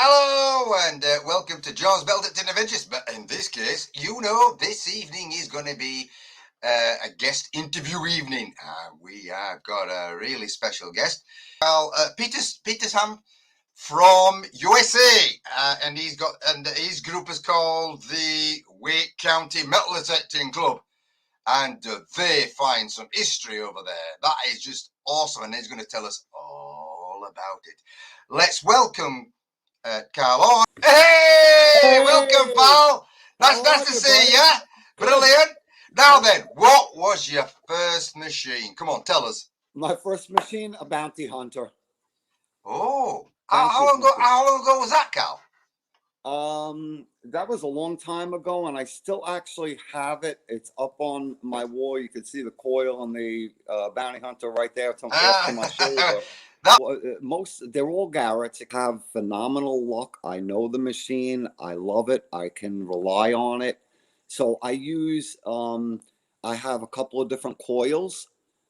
Hello and welcome to John's Belt at Adventures. But in this case, this evening is going to be a guest interview evening. We have got a really special guest, Karl Petersohn from USA, and his group is called the Wake County Metal Detecting Club, and they find some history over there. That is just awesome, and he's going to tell us all about it. Let's welcome Karl on. Hey, welcome, pal. Nice to see you. Brilliant. Now then, what was your first machine? Come on, tell us. My first machine, a bounty hunter. Oh, how long ago was that, Karl? That was a long time ago, and I still actually have it. It's up on my wall. You can see the coil on the bounty hunter right there. It's on my shoulder. They're all Garrett's. Have phenomenal luck. I know the machine. I love it. I can rely on it. So I use. I have a couple of different coils.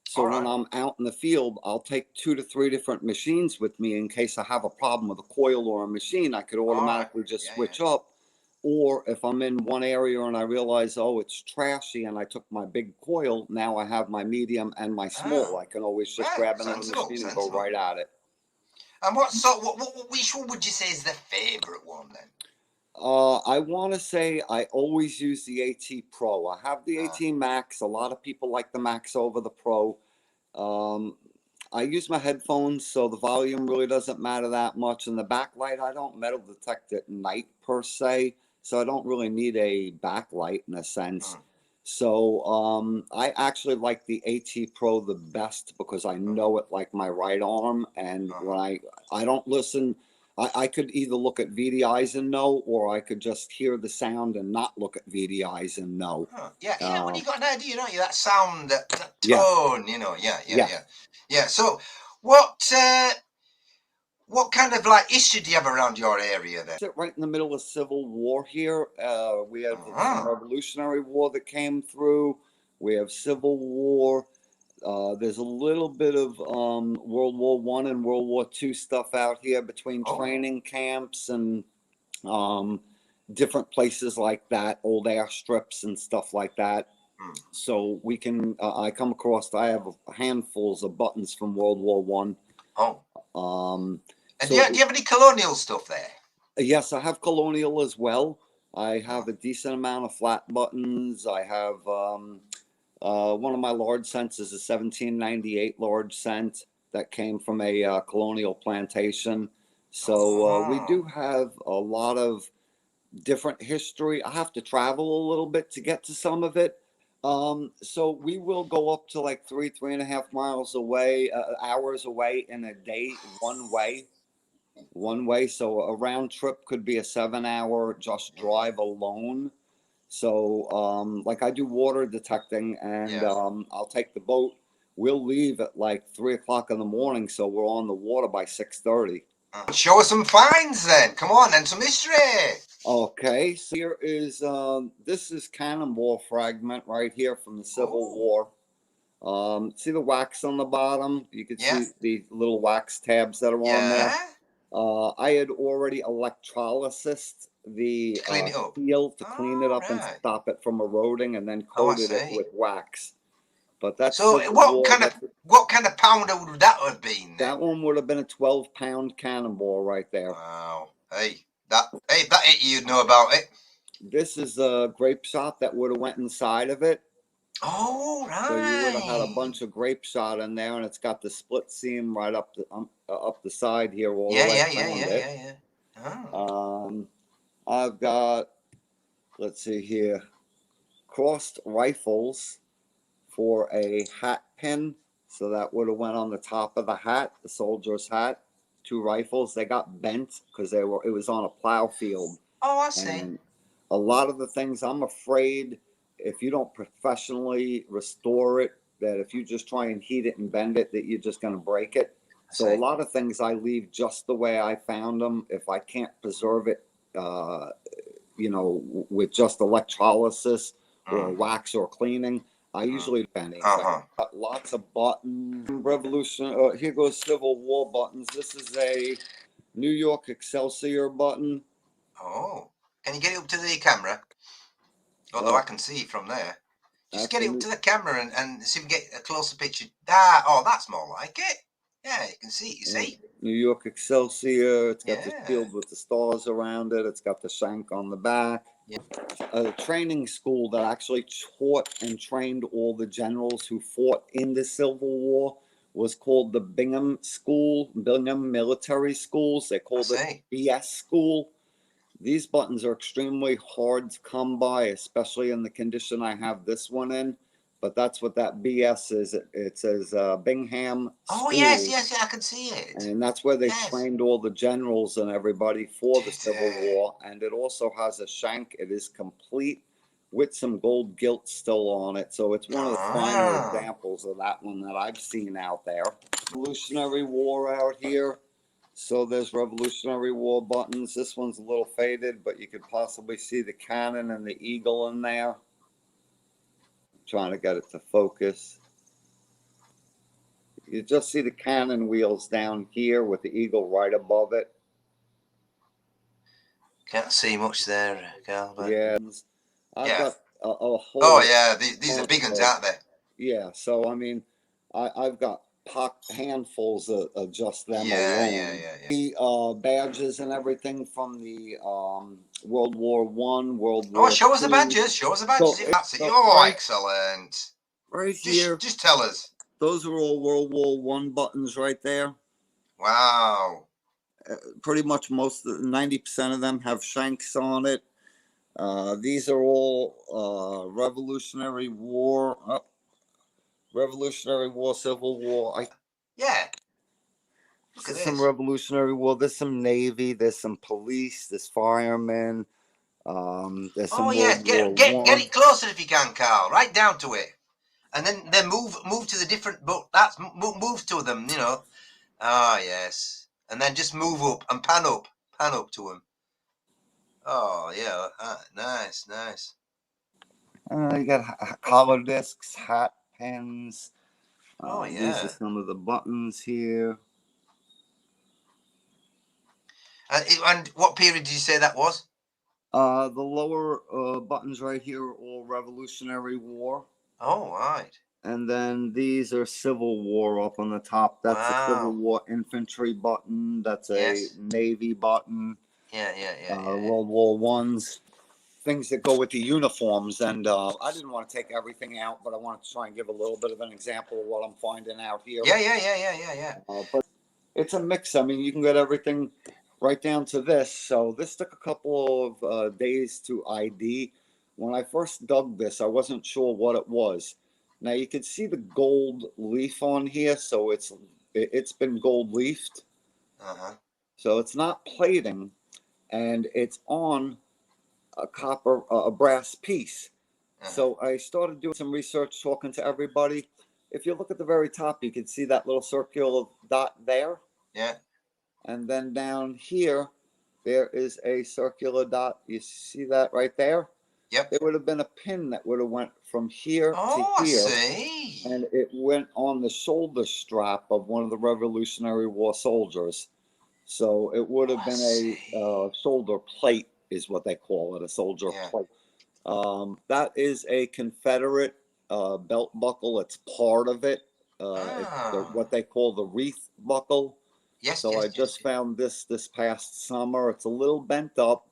So when I'm out in the field, I'll take 2 to 3 different machines with me in case I have a problem with a coil or a machine. I could automatically just switch up. Or if I'm in one area and I realize, oh, it's trashy, and I took my big coil, now I have my medium and my small. I can always just grab another machine and go right at it. And which one would you say is the favorite one then? I want to say I always use the AT Pro. I have the AT Max. A lot of people like the Max over the Pro. I use my headphones, so the volume really doesn't matter that much. And the backlight, I don't metal detect at night per se, so I don't really need a backlight in a sense. So I actually like the AT Pro the best because I know it like my right arm. And when I don't listen, I could either look at VDIs and know, or I could just hear the sound and not look at VDIs and know. Yeah, when you got an idea, don't you? That sound, that tone, yeah. So what kind of history do you have around your area then? Right in the middle of Civil War here. We have some Revolutionary War that came through. We have Civil War. There's a little bit of World War I and World War II stuff out here between training camps and different places like that, old airstrips and stuff like that. So we can, I come across, I have handfuls of buttons from World War I. And do you have any colonial stuff there? Yes, I have colonial as well. I have a decent amount of flat buttons. I have one of my large cents is a 1798 large cent that came from a colonial plantation. So we do have a lot of different history. I have to travel a little bit to get to some of it. So we will go up to like 3.5 miles away, hours away in a day, one way. So a round trip could be a 7-hour just drive alone. So like I do water detecting, and I'll take the boat. We'll leave at like 3 o'clock in the morning, so we're on the water by 6:30. Show us some finds then. Come on, and some history. Okay, so here is this is cannonball fragment right here from the Civil War. See the wax on the bottom? You can see the little wax tabs that are on there. I had already electrolysis the steel to clean it up and stop it from eroding, and then coated it with wax. But that's so. What kind of pounder would that have been? That one would have been a 12-pound cannonball right there. Wow. That you'd know about it. This is a grape shot that would have went inside of it. Oh, right. So you would have had a bunch of grape shot in there, and it's got the split seam right up the side here. I've got, let's see here, crossed rifles for a hat pin. So that would have went on the top of the hat, the soldier's hat. 2 rifles. They got bent because it was on a plow field. Oh, I see. And a lot of the things, I'm afraid, if you don't professionally restore it, that if you just try and heat it and bend it, that you're just going to break it. So a lot of things I leave just the way I found them. If I can't preserve it, with just electrolysis or wax or cleaning, I usually bend it. Got lots of buttons. Revolution. Here goes Civil War buttons. This is a New York Excelsior button. Oh, can you get it up to the camera? Although I can see it from there. Just get it up to the camera and see if we get a closer picture. Oh, that's more like it. Yeah, you can see it, you see. New York Excelsior. It's got the Yeah. shield with the stars around it. It's got the shank on the back. Yeah. A training school that actually taught and trained all the generals who fought in the Civil War was called the Bingham School, Bingham Military Schools. They called it BS School. These buttons are extremely hard to come by, especially in the condition I have this one in. But that's what that BS is. It says Bingham School. Oh, yes, I can see it. And that's where they trained all the generals and everybody for the Civil War. And it also has a shank. It is complete with some gold gilt still on it. So it's one of the finer examples of that one that I've seen out there. Revolutionary War out here. So there's Revolutionary War buttons. This one's a little faded, but you could possibly see the cannon and the eagle in there. I'm trying to get it to focus. You just see the cannon wheels down here with the eagle right above it. Can't see much there, Carl. But yeah, I've got a whole. Oh yeah, these are big ones, aren't they? Yeah, so I mean, I've got handfuls of just them alone. The badges and everything from the World War One, World War. Oh, show us the badges. Show us the badges. So, that's it. Oh, excellent. Right here. Just tell us. Those are all World War One buttons right there. Wow. Pretty much 90% of them have shanks on it. These are all Revolutionary War. Revolutionary War, Civil War. Yeah. Look at this. Some Revolutionary War. There's some Navy. There's some police. There's firemen. There's some World War get it closer if you can, Carl. Right down to it, and then move to the different. But that's move to them. You know. Ah, yes, and then just move up and pan up to them. Oh yeah, nice. You got collar discs, hat pins. Oh yeah. These are some of the buttons here. And what period did you say that was? The lower buttons right here are all Revolutionary War. Oh, right. And then these are Civil War up on the top. That's a Civil War infantry button. That's a Navy button. Yeah. World War Ones. Things that go with the uniforms. And I didn't want to take everything out, but I wanted to try and give a little bit of an example of what I'm finding out here. Yeah. But it's a mix. I mean, you can get everything right down to this. So this took a couple of days to ID. When I first dug this, I wasn't sure what it was. Now you can see the gold leaf on here, so it's been gold leafed. So it's not plating, and it's on a brass piece. So I started doing some research, talking to everybody. If you look at the very top, you can see that little circular dot there. Yeah. And then down here, there is a circular dot. You see that right there? Yep. There would have been a pin that would have went from here to here. I see. And it went on the shoulder strap of one of the Revolutionary War soldiers. So it would have been a shoulder plate is what they call it, a soldier plate. That is a Confederate belt buckle. It's part of it. It's what they call the wreath buckle. So I just found this past summer. It's a little bent up,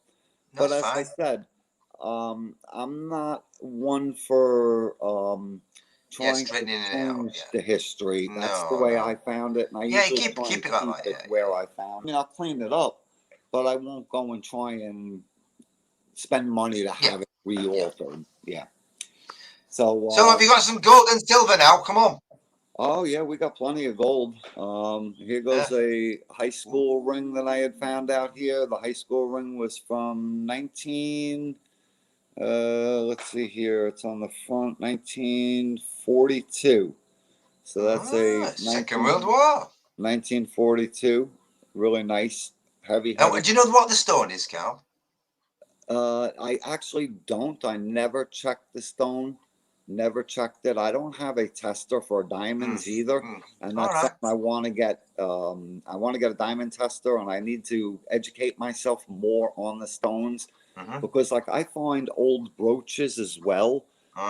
but as I said, I'm not one for trying to change the history. That's the way I found it, and I usually keep it like that. Where I found. I mean, I'll clean it up, but I won't go and try and spend money to have it re-altered. Yeah. So have you got some gold and silver now? Come on. Oh yeah, we got plenty of gold. Here goes a high school ring that I had found out here. The high school ring was from let's see here. It's on the front, 1942. So that's Second World War. 1942. Really nice, heavy. Do you know what the stone is, Carl? I actually don't. I never checked the stone. Never checked it. I don't have a tester for diamonds either, and All that's right. something I want to get. I want to get a diamond tester, and I need to educate myself more on the stones because, like, I find old brooches as well,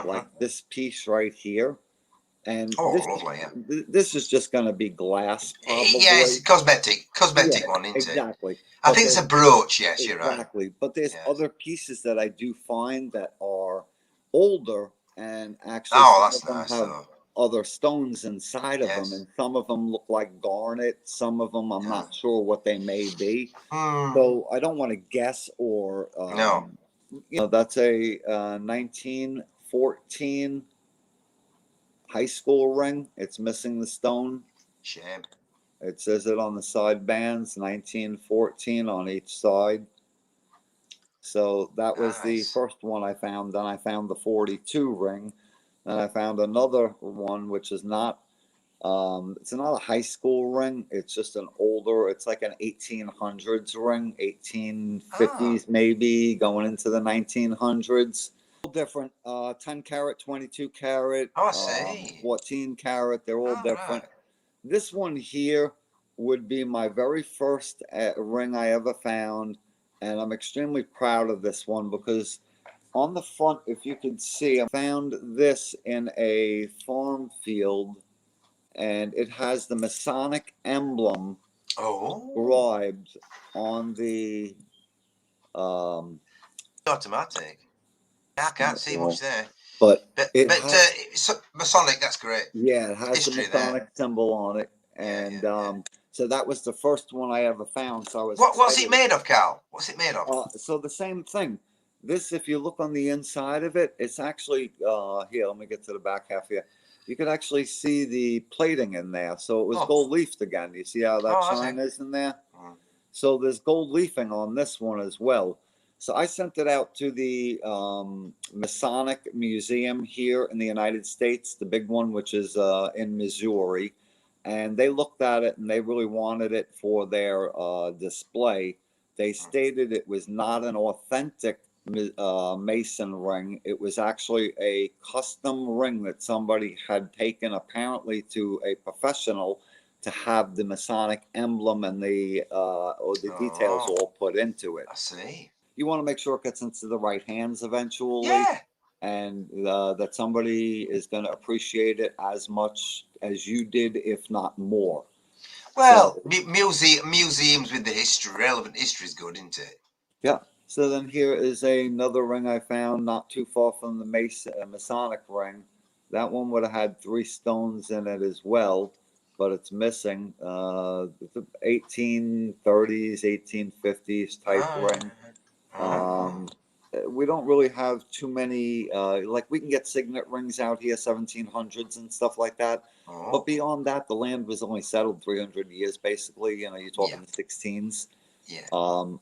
like this piece right here, and Oh, lovely. Yeah. this is just going to be glass Yeah, it's probably. cosmetic Yeah, one, isn't it? exactly. I But think it's there's a brooch. Yes, you're right. exactly. But there's Yes. other pieces that I do find that are older, and actually Oh, some that's of them nice have though. other stones inside of them, Yes. and some of them look like garnet. Some of them I'm Yeah. not sure what they may be. Hmm. So I don't want to guess or No. that's a 1914 high school ring. It's missing the stone. Shame. It says it on the side bands, 1914 on each side. So that was the Nice. first one I found. Then I found the 42 ring. Then I found another one, which is not, it's not a high school ring. It's just an older, it's like an 1800s ring, Ah. 1850s maybe, going into the 1900s. Different, 10 carat, 22 carat, Oh, I see. 14 carat. They're all All different. right. This one here would be my very first ring I ever found, and I'm extremely proud of this one because on the front, if you could see, I found this in a farm field, and it has the Masonic emblem Oh, inscribed on the um, automatic. I can't see much well, there. but But it but has, Masonic. That's great. yeah, it has the History there. Masonic symbol on it, Yeah, and yeah, yeah. so that was the first one I ever found. So I was What's it excited. made of, Carl? What's it made of? So the same thing. This, if you look on the inside of it, it's actually here. Let me get to the back half here. You could actually see the plating in there. So it was Oh, gold leafed again. You see how that oh, I see. shine is in there? Mm. So there's gold leafing on this one as well. So I sent it out to the Masonic Museum here in the United States, the big one, which is in Missouri, and they looked at it and they really wanted it for their display. They stated it was not an authentic Mason ring. It was actually a custom ring that somebody had taken apparently to a professional to have the Masonic emblem and the details Oh, all put into it. I see. You want to make sure it gets into the right hands eventually, Yeah. and that somebody is going to appreciate it as much as you did, if not more. Well, So museums with the history, relevant history is good, isn't it? yeah. So then here is another ring I found not too far from the Masonic ring. That one would have had 3 stones in it as well, but it's missing. It's a 1830s, 1850s type Oh, ring. oh, We don't really have too many, like we can get signet rings out here, 1700s and stuff like that. oh, But beyond that, the land was only settled 300 years basically. You know, you're yeah, talking the 16s. yeah.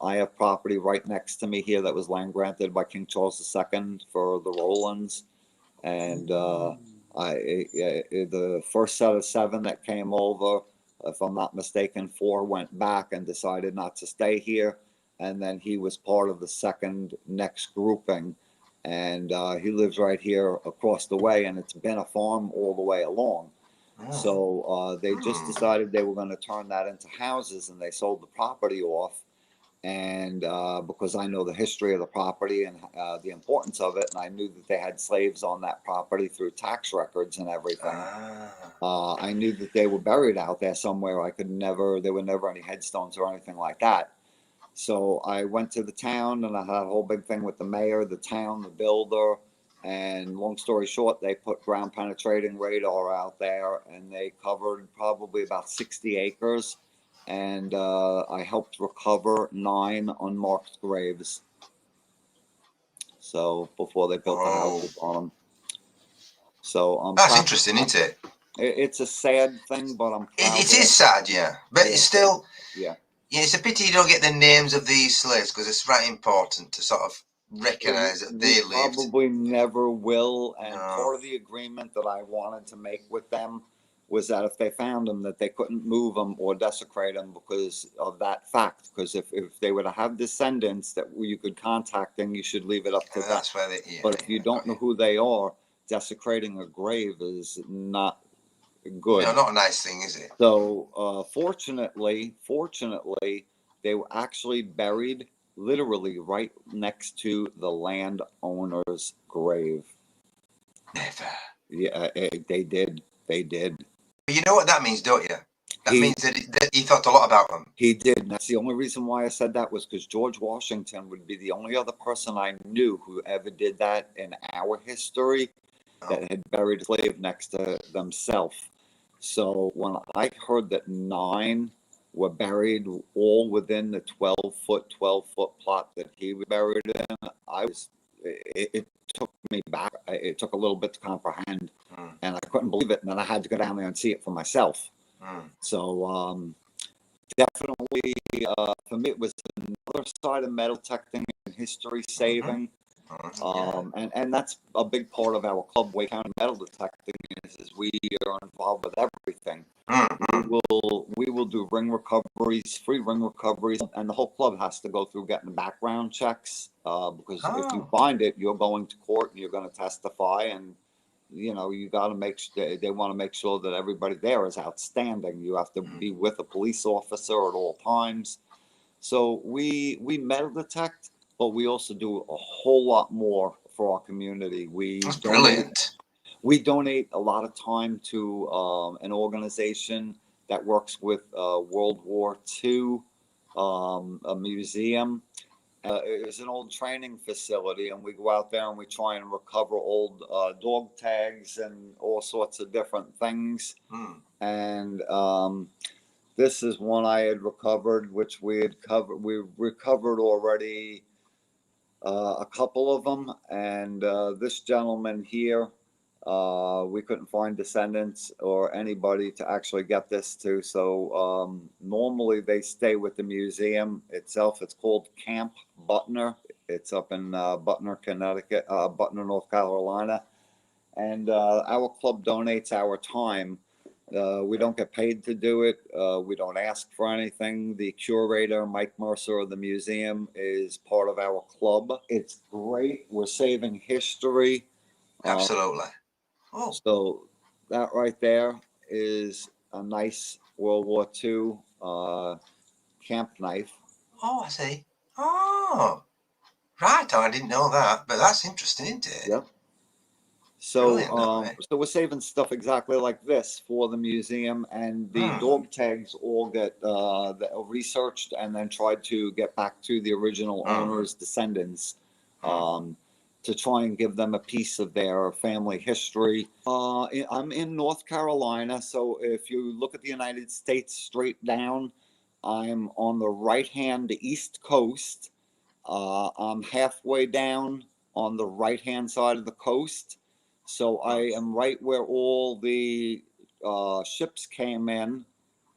I have property right next to me here that was land granted by King Charles II for the Rowlands, and the first set of 7 that came over, if I'm not mistaken, 4 went back and decided not to stay here, and then he was part of the second next grouping, and he lives right here across the way, and it's been a farm all the way along. Mm. So they just decided they were going to turn that into houses, and they sold the property off. And because I know the history of the property and the importance of it, and I knew that they had slaves on that property through tax records and everything, Ah, I knew that they were buried out there somewhere. There were never any headstones or anything like that. So I went to the town and I had a whole big thing with the mayor, the town, the builder. And long story short, they put ground penetrating radar out there and they covered probably about 60 acres. And I helped recover 9 unmarked graves. So before they built the oh, houses on them. So I'm that's proud. interesting, isn't it? It's a sad thing, but I'm proud It that is sad, yeah, but yeah, it's still, yeah. yeah, it's a pity you don't get the names of these slaves because it's very important to sort of recognise that We they lived. probably never will. And No, part of the agreement that I wanted to make with them was that if they found them, that they couldn't move them or desecrate them because of that fact. Because if they were to have descendants that you could contact, then you should leave it up to them. that's where they. Yeah, But if you yeah, got don't know you. who they are, desecrating a grave is not good. No, not a nice thing, is it? So fortunately, they were actually buried literally right next to the landowner's grave. Never. Yeah, they did. They did. But you know what that means, don't you? That He means that he thought a lot about them. he did. And that's the only reason why I said that was because George Washington would be the only other person I knew who ever did that in our history that had buried a slave next to themselves. So when I heard that 9 were buried all within the 12-foot plot that he was buried in, it took me back. It took a little bit to comprehend, and I couldn't believe it. And then I had to go down there and see it for myself. So definitely, for me, it was another side of metal detecting and history saving. And that's a big part of our club, Wake County Metal Detecting, is we are involved with everything. We will do ring recoveries, free ring recoveries, and the whole club has to go through getting background checks because if you find it, you're going to court and you're going to testify, and you know you got to they want to make sure that everybody there is outstanding. You have to be with a police officer at all times. So we metal detect, but we also do a whole lot more for our community. That's brilliant. We donate a lot of time to an organization that works with World War II, a museum. It's an old training facility, and we go out there and we try and recover old dog tags and all sorts of different things. And this is one I had recovered, which we had covered. We recovered already a couple of them, and this gentleman here, we couldn't find descendants or anybody to actually get this to. So normally they stay with the museum itself. It's called Camp Butner. It's up in Butner, Connecticut, Butner, North Carolina, and our club donates our time. We don't get paid to do it. We don't ask for anything. The curator, Mike Mercer of the museum, is part of our club. It's great. We're saving history. Absolutely. So that right there is a nice World War II camp knife. Oh, I see. Oh, right. I didn't know that, but that's interesting, isn't it? Yep. So, so we're saving stuff exactly like this for the museum, and the dog tags all get researched and then tried to get back to the original owner's descendants to try and give them a piece of their family history. I'm in North Carolina, so if you look at the United States straight down, I'm on the right-hand East Coast. I'm halfway down on the right-hand side of the coast. So I am right where all the ships came in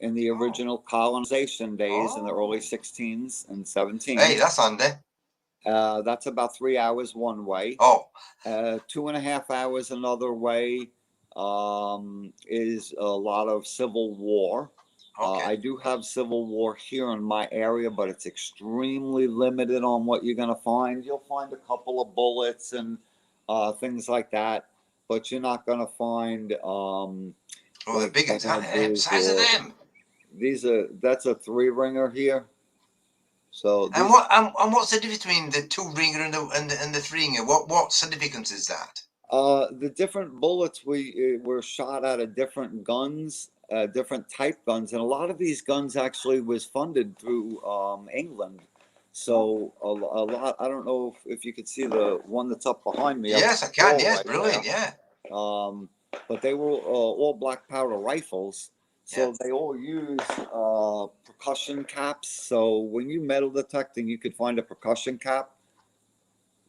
the original colonization days in the early 16s and 17s. Hey, that's handy. That's about 3 hours one way. 2.5 hours another way is a lot of Civil War. I do have Civil War here in my area, but it's extremely limited on what you're going to find. You'll find a couple of bullets and things like that, but you're not going to find. The bigger size of them. That's a 3-ringer here. So and what's the difference between the 2-ringer and the 3-ringer? What significance is that? The different bullets were shot out of different guns, different type guns, and a lot of these guns actually was funded through England. So a lot. I don't know if you could see the one that's up behind me. Yes, I can. Yes, right, brilliant. There. Yeah. But they were all black powder rifles. So they all use percussion caps. So when you metal detecting, you could find a percussion cap.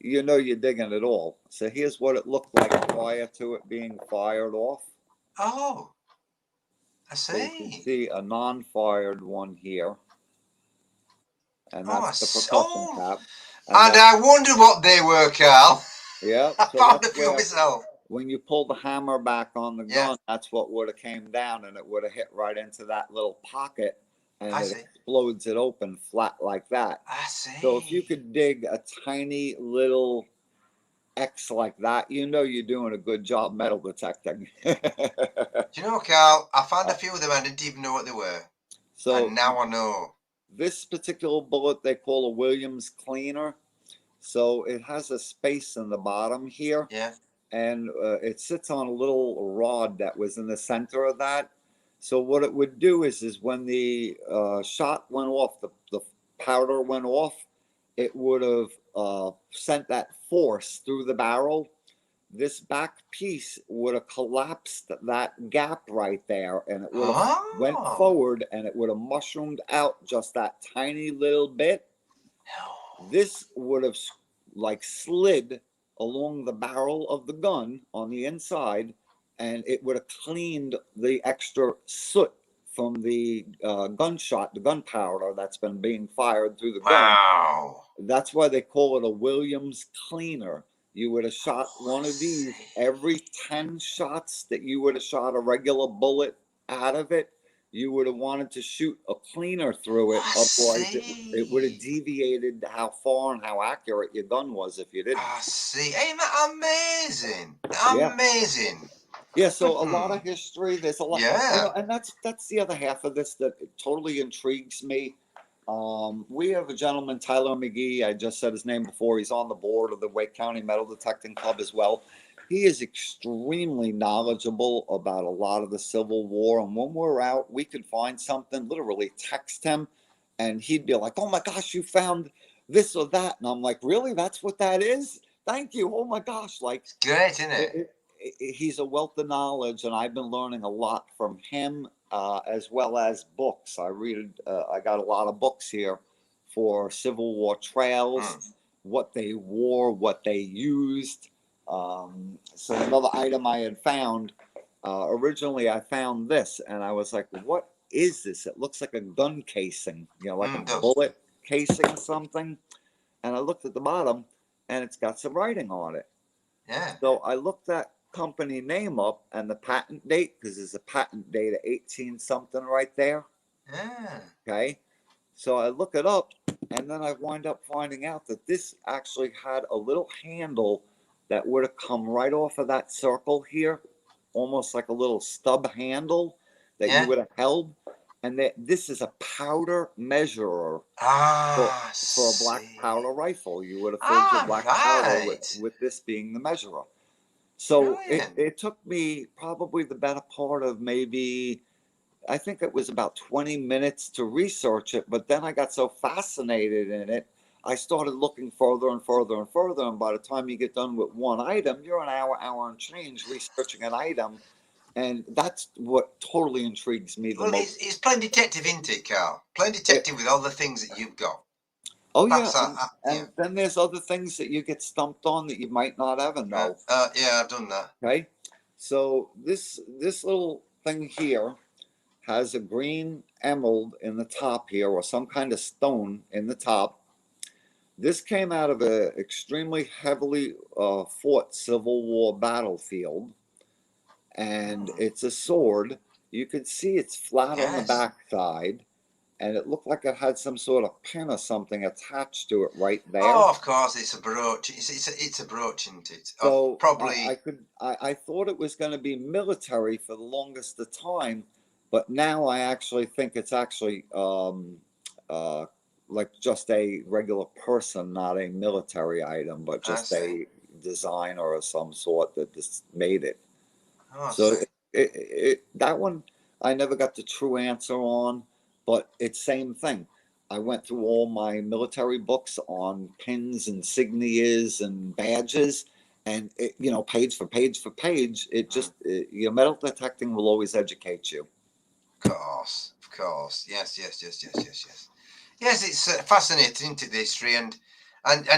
You know you're digging it all. So here's what it looked like prior to it being fired off. Oh, I see. So you can see a non-fired one here. And that's the percussion cap. And I wonder what they were, Carl. Yeah. I found a few myself. When you pull the hammer back on the gun, that's what would have came down, and it would have hit right into that little pocket, and it explodes it open flat like that. I see. So if you could dig a tiny little X like that, you know you're doing a good job metal detecting. Do you know, Carl? I found a few of them. I didn't even know what they were, and So now I know. this particular bullet they call a Williams cleaner. So it has a space in the bottom here, Yeah. and it sits on a little rod that was in the center of that. So what it would do is when the shot went off, the powder went off, it would have sent that force through the barrel. This back piece would have collapsed that gap right there, and it would have went Oh. forward, and it would have mushroomed out just that tiny little bit. This would have like slid along the barrel of the gun on the inside, and it would have cleaned the extra soot from the gunshot, the gunpowder that's been being fired through the gun. Wow. That's why they call it a Williams cleaner. You would have shot Oh, I one of these see. every 10 shots that you would have shot a regular bullet out of it. You would have wanted to shoot a cleaner through it. I Otherwise, it would have see. deviated how far and how accurate your gun was if you didn't. I see. Ain't that amazing? Yeah. Amazing. Yeah, so a lot Hmm. of history. There's a lot, Yeah. and that's the other half of this that totally intrigues me. We have a gentleman, Tyler McGee. I just said his name before. He's on the board of the Wake County Metal Detecting Club as well. He is extremely knowledgeable about a lot of the Civil War. And when we're out, we could find something, literally text him, and he'd be like, "Oh my gosh, you found this or that." And I'm like, "Really? That's what that is? Thank you. Oh my gosh." Like, It's great, isn't it, it? he's a wealth of knowledge, and I've been learning a lot from him, as well as books. I got a lot of books here for Civil War Hmm. trails, what they wore, what they used. So another item I had found, originally I found this, and I was like, "What is this? It looks like a gun casing, like a It does. bullet casing or something." And I looked at the bottom, and it's got some writing on it. Yeah. So I looked that company name up and the patent date, because there's a patent date of 18 something right there. Yeah. Okay. So I look it up, and then I wind up finding out that this actually had a little handle that would have come right off of that circle here, almost like a little stub handle that you Yeah. would have held. And that this is a powder measurer for Ah, I for a black see. powder rifle. You would have filled your Ah, black powder right. with this being the measurer. So Brilliant. it took me probably the better part of maybe, I think it was about 20 minutes to research it, but then I got so fascinated in it, I started looking further and further and further. And by the time you get done with one item, you're an hour and change researching an item. And that's what totally intrigues me the Well, most. it's playing detective, isn't it, Carl? Playing It, detective with all the things that you've got. oh, yeah. That's yeah. And then there's other things that you get stumped on that you might not ever know. Yeah, I've done that. Okay. So this little thing here has a green emerald in the top here, or some kind of stone in the top. This came out of an extremely heavily fought Civil War battlefield, and Hmm. it's a sword. You can see it's flat on the Yes. back side, and it looked like it had some sort of pin or something attached to it right there. Oh, of course, it's a brooch. It's a brooch, isn't it? So Probably. I thought it was going to be military for the longest of time, but now I actually think it's actually uh, like just a regular person, not a military item, but I just see. a designer of some sort that just made it. Oh, I So see. that one I never got the true answer on, but it's same thing. I went through all my military books on pins, insignias, and badges, and page for page for page, Mm. metal detecting will always educate you. Of course, of course. Yes, yes, yes, yes, yes, yes. Yes, it's fascinating, isn't it, the history, and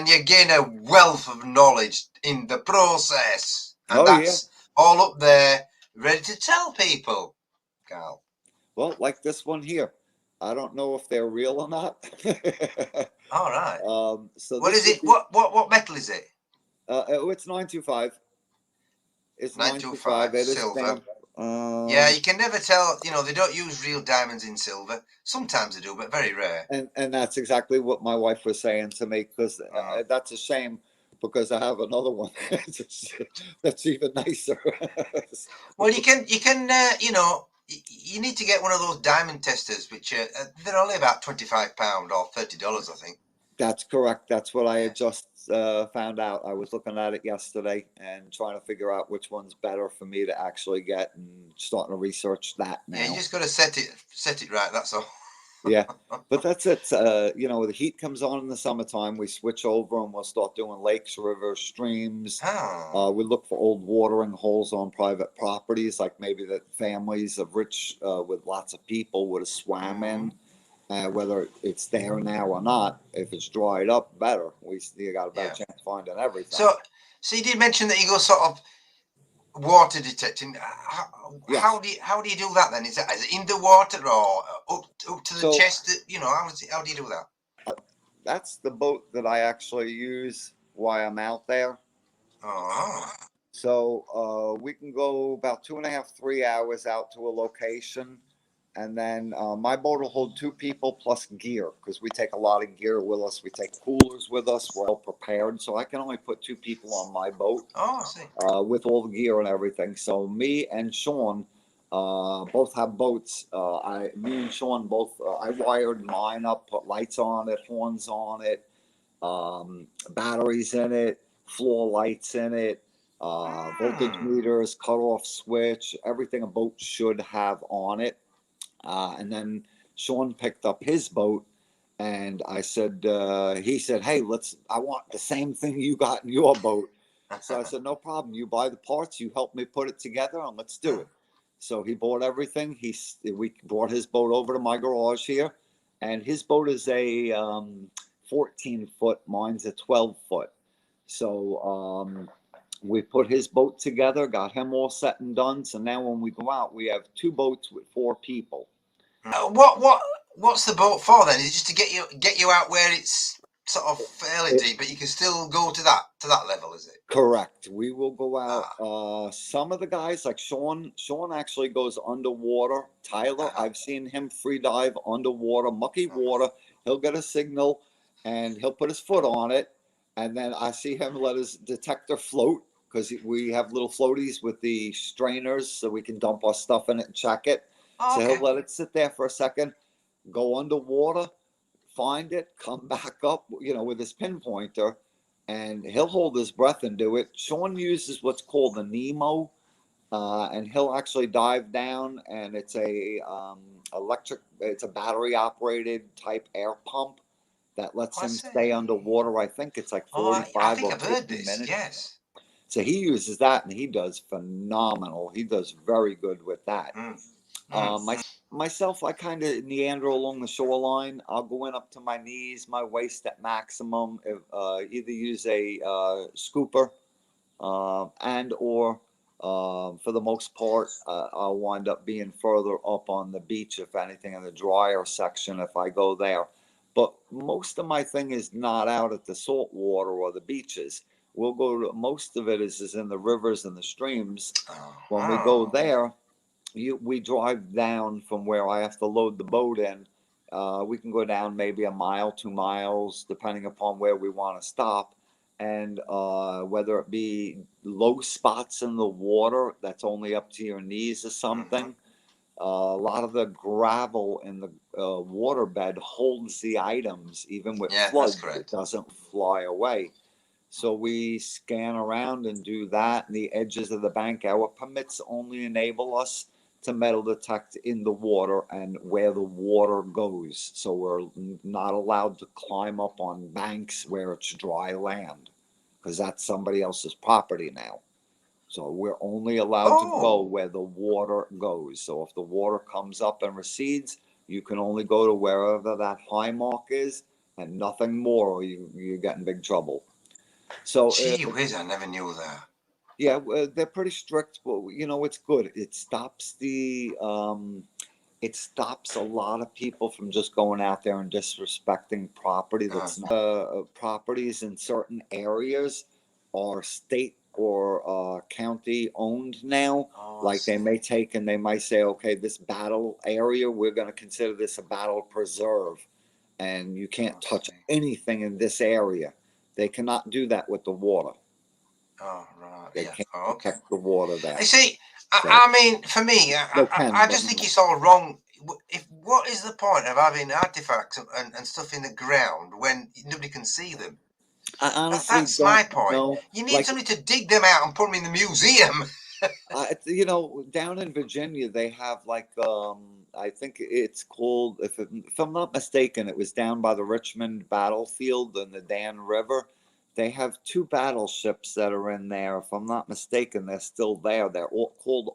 you gain a wealth of knowledge in the process, and Oh yeah. that's all up there, ready to tell people, Carl. Well, like this one here, I don't know if they're real or not. All right. So What this is would it? be What metal is it? oh, it's 925. It's Nine two 925. five It is silver. stamped. Yeah, you can never tell. They don't use real diamonds in silver. Sometimes they do, but very rare. And that's exactly what my wife was saying to me, because Oh, that's a shame. because I have another one that's even nicer. Well, you need to get one of those diamond testers, which they're only about £25 or $30, I think. That's correct. That's what I Yeah. had just found out. I was looking at it yesterday and trying to figure out which one's better for me to actually get, and starting to research that Yeah, you now. just got to set it right. That's all. Yeah, but that's it. The heat comes on in the summertime. We switch over and we'll start doing lakes, rivers, streams. Ah, We look for old watering holes on private properties, like maybe that families of rich with lots of people would have swam in. Whether it's there now or not, if it's dried up, better. You got a better yeah. chance of finding everything. So you did mention that you go sort of water detecting. Yes. How do you do that then? Is it in the water or up to the So chest? How do you do that? that's the boat that I actually use while I'm out there. Oh, So we can go about 2.5, 3 hours out to a location, and then my boat will hold two people plus gear because we take a lot of gear with us. We take coolers with us. We're all prepared, so I can only put two people on my boat I see. with all the gear and everything. So me and Sean both have boats. Me and Sean both. I wired mine up, put lights on it, horns on it, batteries in it, floor lights in it, voltage meters, cutoff switch, everything a boat should have on it. And then Sean picked up his boat, and he said, "Hey, I want the same thing you got in your boat." So I said, "No problem. You buy the parts, you help me put it together, and let's do it." So he bought everything. We brought his boat over to my garage here, and his boat is a 14 foot. Mine's a 12 foot. So we put his boat together, got him all set and done. So now when we go out, we have two boats with four people. What's the boat for then? Is it just to get you out where it's sort of fairly deep, but you can still go to that level? Is it? Correct. We will go out. Ah, Some of the guys, like Sean actually goes underwater. Tyler, I've seen him free dive underwater, mucky water. He'll get a signal and he'll put his foot on it. And then I see him let his detector float because we have little floaties with the strainers so we can dump our stuff in it and check it. So okay. he'll let it sit there for a second, go underwater, find it, come back up, with his pinpointer, and he'll hold his breath and do it. Sean uses what's called a Nemo, and he'll actually dive down, and it's it's a battery operated type air pump that lets him stay underwater. I think it's like Oh, I 45 think or I've heard 50 this. minutes. Yes. So he uses that, and he does phenomenal. He does very good with that. Myself, I kind of meander along the shoreline. I'll go in up to my knees, my waist at maximum. Either use a scooper and or for the most part, I'll wind up being further up on the beach, if anything, in the drier section if I go there. But most of my thing is not out at the salt water or the beaches. Most of it is in the rivers and the streams. When we go there, we drive down from where I have to load the boat in. We can go down maybe a mile, 2 miles, depending upon where we want to stop. And whether it be low spots in the water that's only up to your knees or something, a lot of the gravel in the waterbed holds the items, even with floods. It doesn't fly away. So we scan around and do that. And the edges of the bank, our permits only enable us to metal detect in the water and where the water goes. So we're not allowed to climb up on banks where it's dry land because that's somebody else's property now. So we're only allowed to go where the water goes. So if the water comes up and recedes, you can only go to wherever that high mark is and nothing more, or you get in big trouble. So, gee whiz, I never knew that. Yeah, they're pretty strict, but it's good. It stops a lot of people from just going out there and disrespecting property that's not properties in certain areas are state or county owned now. Like they might say, okay, this battle area, we're going to consider this a battle preserve, and you can't touch anything in this area. They cannot do that with the water. Oh, right. They Yeah. can't Oh, okay. detect the water I there. see. So I mean, for me, they can, I but just think not. it's all wrong. If what is the point of having artifacts and stuff in the ground when nobody can see them? I honestly That's don't my point. know. You need Like, somebody to dig them out and put them in the museum. you know, down in Virginia, they have like I think it's called, if I'm not mistaken, it was down by the Richmond battlefield and the Dan River. They have two battleships that are in there. If I'm not mistaken, they're still there. They're all called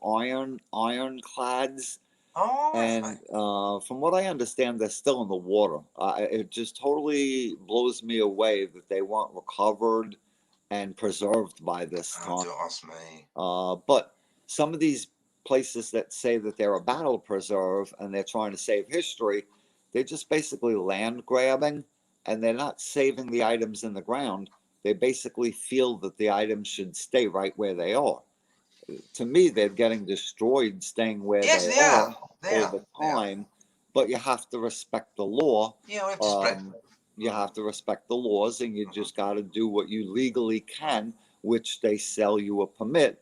ironclads. Oh, And from what I understand, they're still in the water. It just totally blows me away that they weren't recovered and preserved by this time. don't ask me. But some of these places that say that they're a battle preserve and they're trying to save history, they're just basically land grabbing, and they're not saving the items in the ground. They basically feel that the items should stay right where they are. To me, they're getting destroyed staying where Yes, they they are. are They all are. the They are. time, but you have to respect the law. Yeah, we have to spread. You have to respect the laws, and you just got to do what you legally can, which they sell you a permit,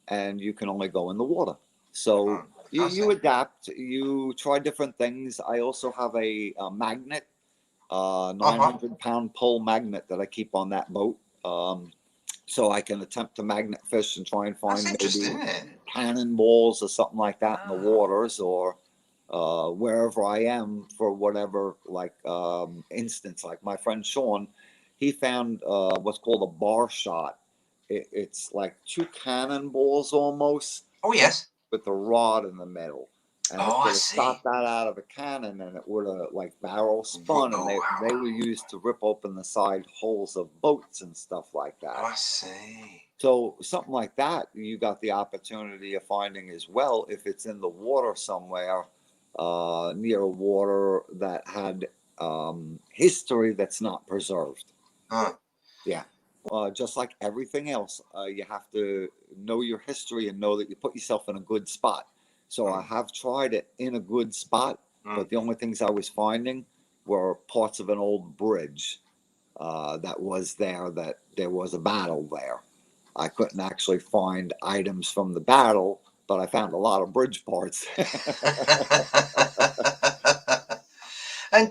and you can only go in the water. So I you see. adapt, you try different things. I also have a magnet, Uh huh. 900-pound pole magnet that I keep on that boat. So I can attempt to magnet fish and try and That's find maybe interesting, isn't it? cannonballs or something like that in the Ah. waters, or wherever I am for whatever like instance. Like my friend Sean, he found what's called a bar shot. It's like two cannonballs almost, Oh, but yes. with a rod in the middle. And they Oh, I would have see. shot that out of a cannon, and it would have like barrel spun, and they were used to rip open the side holes of boats and stuff like Oh, that. I see. So something like that, you got the opportunity of finding as well if it's in the water somewhere, near water that had history that's not preserved. Huh. Yeah. Just like everything else, you have to know your history and know that you put yourself in a good spot. So I have tried it in a good spot, but the only things I was finding were parts of an old bridge that was there, that there was a battle there. I couldn't actually find items from the battle, but I found a lot of bridge parts. And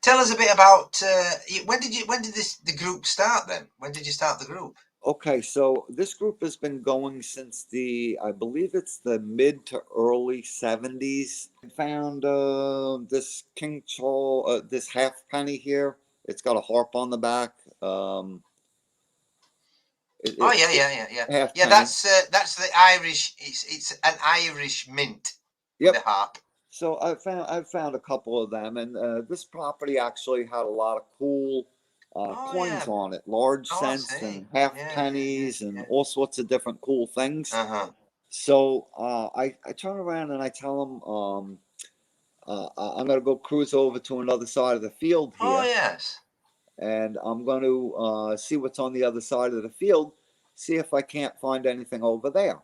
tell us a bit about when did the group start then? When did you start the group? Okay, so this group has been going since I believe it's the mid to early 70s. I found this King Charles, this halfpenny here. It's got a harp on the back. Oh, yeah, It's yeah, yeah, yeah, yeah. halfpenny. That's the Irish. It's an Irish mint with a Yep. harp. So I've found a couple of them, and this property actually had a lot of cool Oh, coins yeah. on it, large Oh, I cents see. and half Yeah, yeah, yeah, pennies and yeah. all sorts of different cool things. Uh-huh. So I turn around and I tell them I'm going to go cruise over to another side of the field Oh, here, yes. and I'm going to see what's on the other side of the field, see if I can't find anything over there.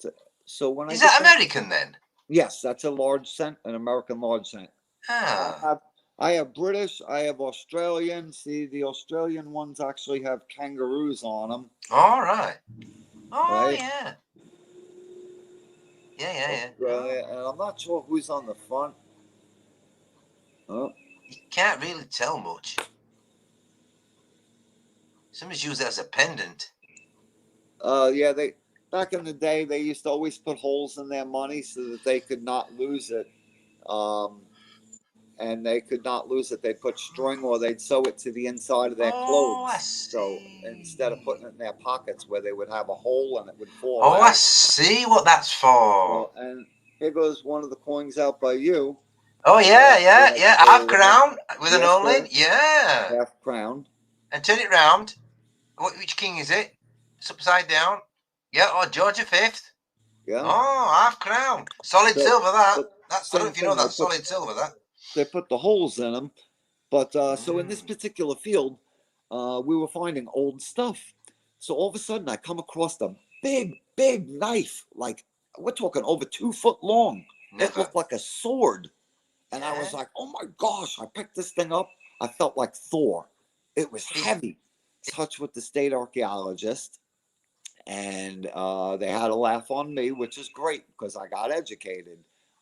So, so when I Is get that back, American then? yes, that's a large cent, an American large cent. I Ah. have I have British, I have Australian. See, the Australian ones actually have kangaroos on them, All right. Oh, right? yeah. Yeah, yeah, yeah. Oh. Australia, and I'm not sure who's on the front. Oh, You can't really tell much. Somebody's used it as a pendant. yeah, they back in the day they used to always put holes in their money so that they could not lose it. Um, and they could not lose it. They'd put string or they'd sew it to the inside of their Oh, I clothes. So instead of putting see. it in their pockets where they would have a hole and it would fall Oh, I out. see what that's for. So, and here goes one of the coins out by you. Oh, yeah, We yeah, have yeah. Half available. crown with an Yes, onlin. sir. Yeah. Half crown. And turn it round. Which king is it? It's upside down. Yeah, oh, George V. Yeah. Oh, half crown. Solid So, silver, that. but I don't know same if you know thing. They that. put Solid silver, that. the holes in them. But so in this Mm. particular field, we were finding old stuff. So all of a sudden, I come across a big knife. Like we're talking over 2 foot long. It Never. looked like a sword. And I Yeah. was like, oh my gosh, I picked this thing up. I felt like Thor. It was Is heavy. touch with the state archaeologist, and they had a laugh on me, which is great because I got educated.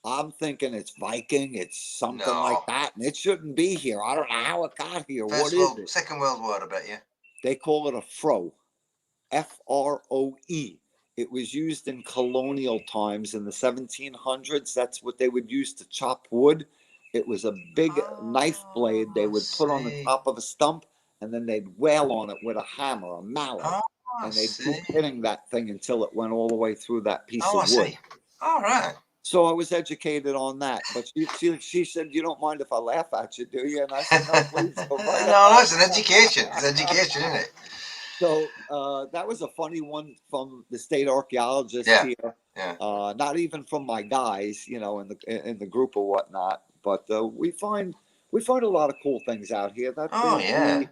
I'm thinking it's Viking, it's something like No. that, and it shouldn't be here. I don't know how it got here. What First is World, it? Second World War, I bet you. They call it a froe, Froe. It was used in colonial times in the 1700s. That's what they would use to chop wood. It was a big knife blade they would put on the top of a stump, and then they'd wail on it with a hammer, a mallet. Oh, And they'd keep hitting that thing until it went all the way through that piece of wood. See. All right. So I was educated on that. But she said, "You don't mind if I laugh at you, do you?" And I said, "No, please go right No, ahead." it's an education. It's education, isn't it? So that was a funny one from the state archaeologist here. Yeah. Not even from my guys, you know, in the group or whatnot. But we find a lot of cool things out here. That is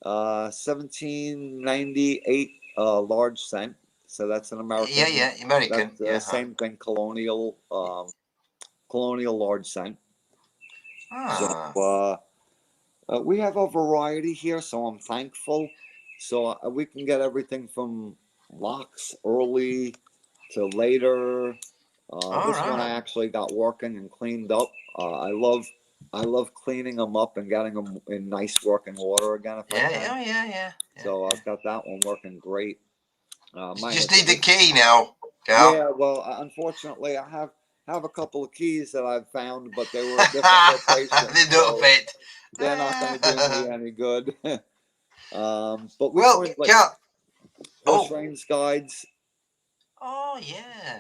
the 1798 large cent. So that's an American. Yeah, American. That's same thing, colonial large cent. So we have a variety here, so I'm thankful. So we can get everything from locks early to later. This one I actually got working and cleaned up. I love cleaning them up and getting them in nice working order again. If I can. Yeah. So I've got that one working great. You just need the key now, Cal. Yeah, well, unfortunately, I have a couple of keys that I've found, but they were different locations. They don't fit. They're not going to do me any good. But we well, find like Cal. horse reins guides. Oh yeah.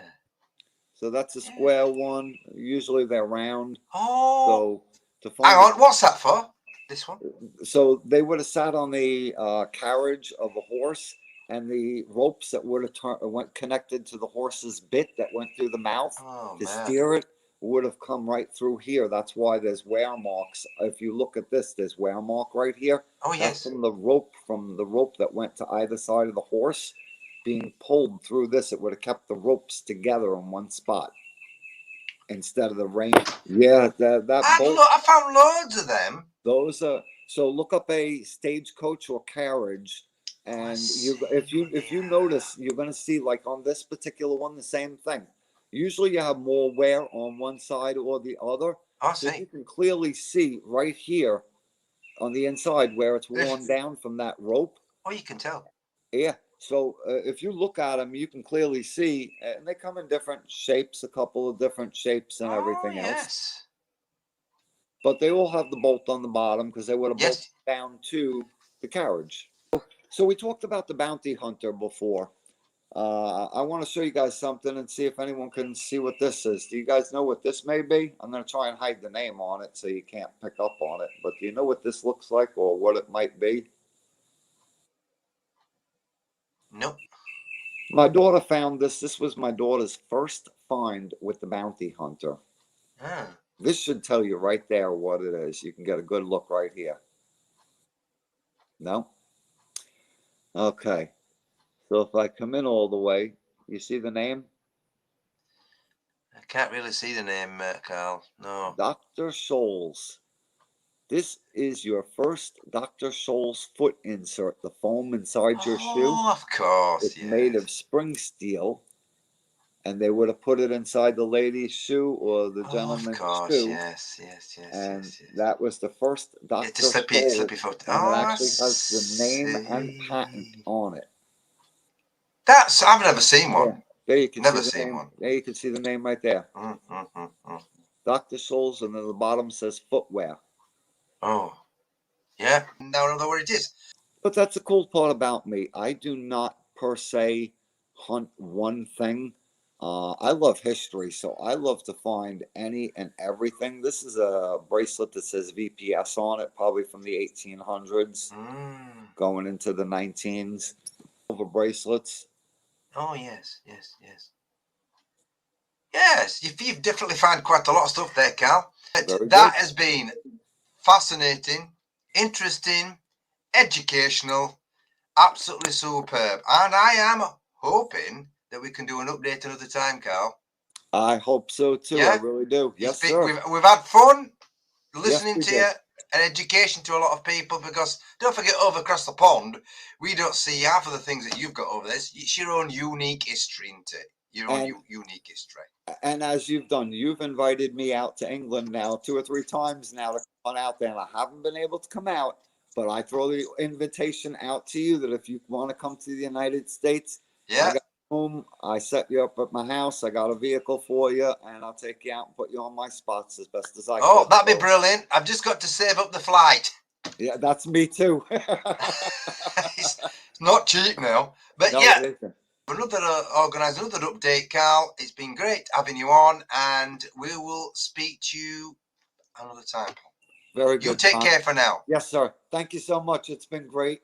So that's a square one. Usually they're round. Oh. So to find. Hang on, what's that for? This one. So they would have sat on the carriage of a horse, and the ropes that would have went connected to the horse's bit that went through the mouth to steer it would have come right through here. That's why there's wear marks. If you look at this, there's wear mark right here. Oh yes. That's from the rope that went to either side of the horse being pulled through this. It would have kept the ropes together in one spot instead of the rein. Yeah, I found loads of them. Those are so. Look up a stagecoach or carriage. And if you notice, you're going to see, like on this particular one, the same thing. Usually you have more wear on one side or the other. So you can clearly see right here on the inside where it's worn down from that rope. Oh, you can tell. Yeah. So if you look at them, you can clearly see, and they come in different shapes, a couple of different shapes and everything else. But they all have the bolt on the bottom because they would have bolted down to the carriage. So we talked about the bounty hunter before. I want to show you guys something and see if anyone can see what this is. Do you guys know what this may be? I'm going to try and hide the name on it so you can't pick up on it. But do you know what this looks like or what it might be? Nope. My daughter found this. This was my daughter's first find with the bounty hunter. This should tell you right there what it is. You can get a good look right here. No? Okay. So if I come in all the way, you see the name? I can't really see the name, Carl. No. Dr. Scholl's. This is your first Dr. Scholl's foot insert, the foam inside your shoe. Oh, of course. It's made of spring steel. And they would have put it inside the lady's shoe or the gentleman's shoe. Yes. And that was the first Dr. Scholl's. Slippy foot. And it actually has the name and patent on it. I've never seen one. Yeah. There you can never see the seen name. one. There you can see the name right there. Dr. Scholl's, and then the bottom says footwear. Oh, yeah. Now I know where it is. But that's the cool part about me. I do not per se hunt one thing. I love history, so I love to find any and everything. This is a bracelet that says VPS on it, probably from the 1800s, going into the 19s. Silver bracelets. Oh, yes. Yes, you've definitely found quite a lot of stuff there, Carl. That has been fascinating, interesting, educational, absolutely superb. And I am hoping that we can do an update another time, Carl. I hope so too. I really do. Yes, sir. We've had fun listening to you an education to a lot of people, because don't forget, over across the pond, we don't see half of the things that you've got over there. It's your own unique history, isn't it? Your own And unique history. and as you've done, you've invited me out to England now 2 or 3 times now to come on out there, and I haven't been able to come out. But I throw the invitation out to you that if you want to come to the United States, I Yeah. got home. I set you up at my house. I got a vehicle for you, and I'll take you out and put you on my spots as best as I Oh, could. that'd be So, brilliant. I've just got to save up the flight. yeah, that's me too. It's not cheap now. But No, yeah, it isn't. another organise another update, Carl. It's been great having you on, and we will speak to you another time. Very You good, take Tom. care for now. Yes, sir. Thank you so much. It's been great.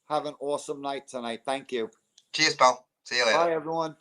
Have an awesome night tonight. Thank you. Cheers, pal. See you later. Bye, everyone.